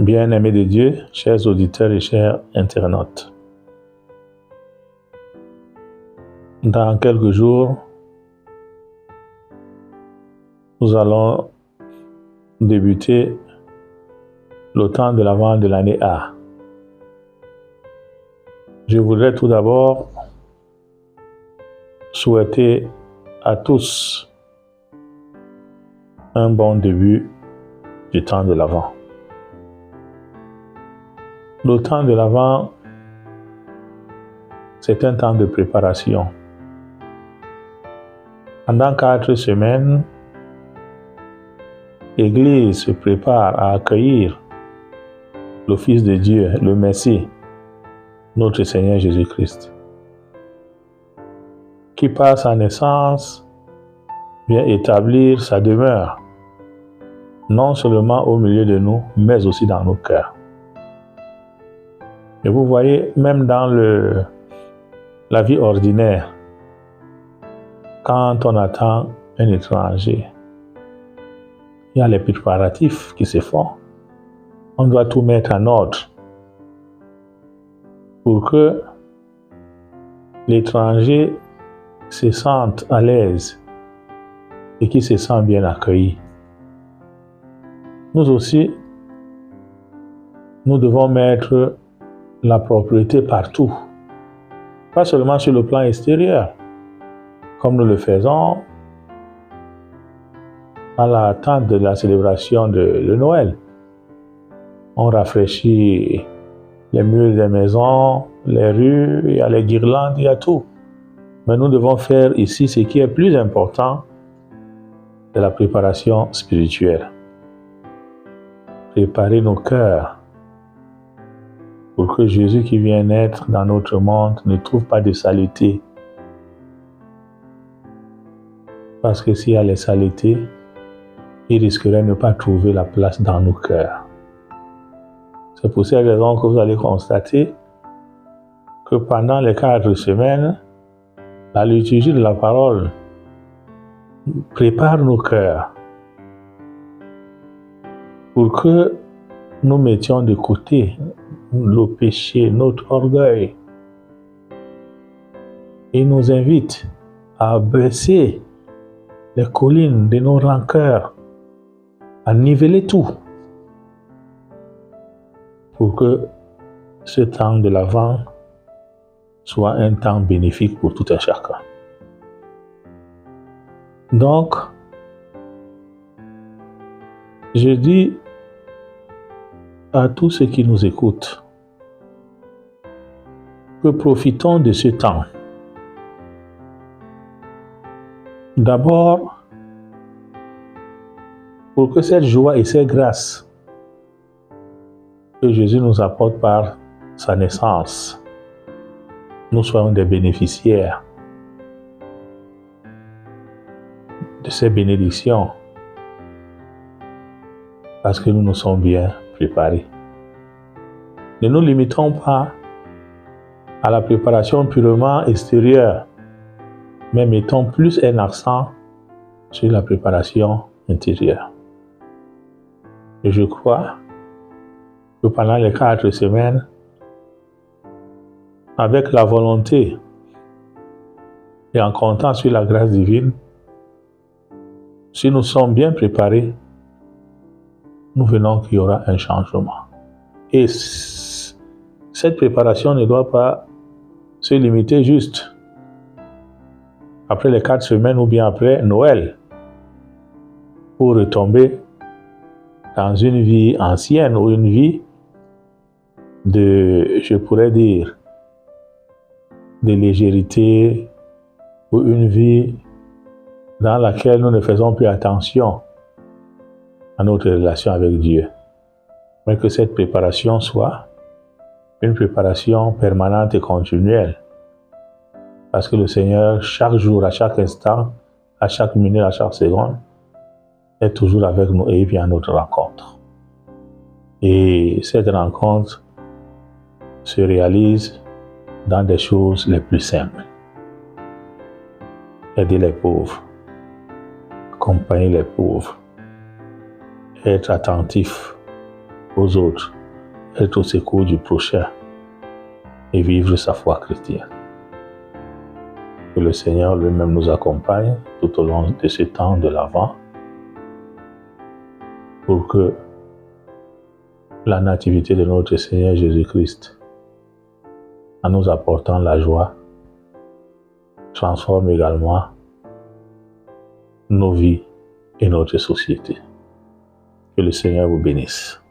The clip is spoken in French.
Bien-aimés de Dieu, chers auditeurs et chers internautes, dans quelques jours, nous allons débuter le temps de l'Avent de l'année A. Je voudrais tout d'abord souhaiter à tous un bon début du temps de l'Avent. Le temps de l'Avent, c'est un temps de préparation. Pendant 4 semaines, l'Église se prépare à accueillir le Fils de Dieu, le Messie, notre Seigneur Jésus-Christ, qui par sa naissance vient établir sa demeure, non seulement au milieu de nous, mais aussi dans nos cœurs. Et vous voyez, même dans la vie ordinaire, quand on attend un étranger, il y a les préparatifs qui se font. On doit tout mettre en ordre pour que l'étranger se sente à l'aise et qu'il se sente bien accueilli. Nous aussi, nous devons mettre la propreté partout, pas seulement sur le plan extérieur, comme nous le faisons à l'attente de la célébration de Noël. On rafraîchit les murs des maisons, les rues, il y a les guirlandes, il y a tout. Mais nous devons faire ici ce qui est plus important, c'est la préparation spirituelle. Préparer nos cœurs pour que Jésus qui vient naître dans notre monde ne trouve pas de saleté. Parce que s'il y a les saletés, il risquerait de ne pas trouver la place dans nos cœurs. C'est pour cette raison que vous allez constater que pendant les 4 semaines, la liturgie de la parole prépare nos cœurs pour que nous mettions de côté le péché, notre orgueil, et nous invite à baisser les collines de nos rancœurs, à niveler tout, pour que ce temps de l'Avent soit un temps bénéfique pour tout un chacun. Donc, je dis à tous ceux qui nous écoutent que profitons de ce temps. D'abord, pour que cette joie et cette grâce que Jésus nous apporte par sa naissance, nous soyons des bénéficiaires de ces bénédictions, parce que nous nous sommes bien préparés. Ne nous limitons pas à la préparation purement extérieure, mais mettons plus un accent sur la préparation intérieure. Et je crois que pendant les 4 semaines, avec la volonté et en comptant sur la grâce divine, si nous sommes bien préparés, nous verrons qu'il y aura un changement. Et cette préparation ne doit pas se limiter juste après les 4 semaines ou bien après Noël, pour retomber dans une vie ancienne ou une vie je pourrais dire, de légèreté, ou une vie dans laquelle nous ne faisons plus attention à notre relation avec Dieu. Mais que cette préparation soit une préparation permanente et continuelle. Parce que le Seigneur, chaque jour, à chaque instant, à chaque minute, à chaque seconde, est toujours avec nous et il vient à notre rencontre. Et cette rencontre se réalise dans des choses les plus simples. Aider les pauvres, accompagner les pauvres, être attentif aux autres, être au secours du prochain et vivre sa foi chrétienne. Que le Seigneur lui-même nous accompagne tout au long de ce temps de l'Avent pour que la nativité de notre Seigneur Jésus-Christ, en nous apportant la joie, transforme également nos vies et notre société. Que le Seigneur vous bénisse.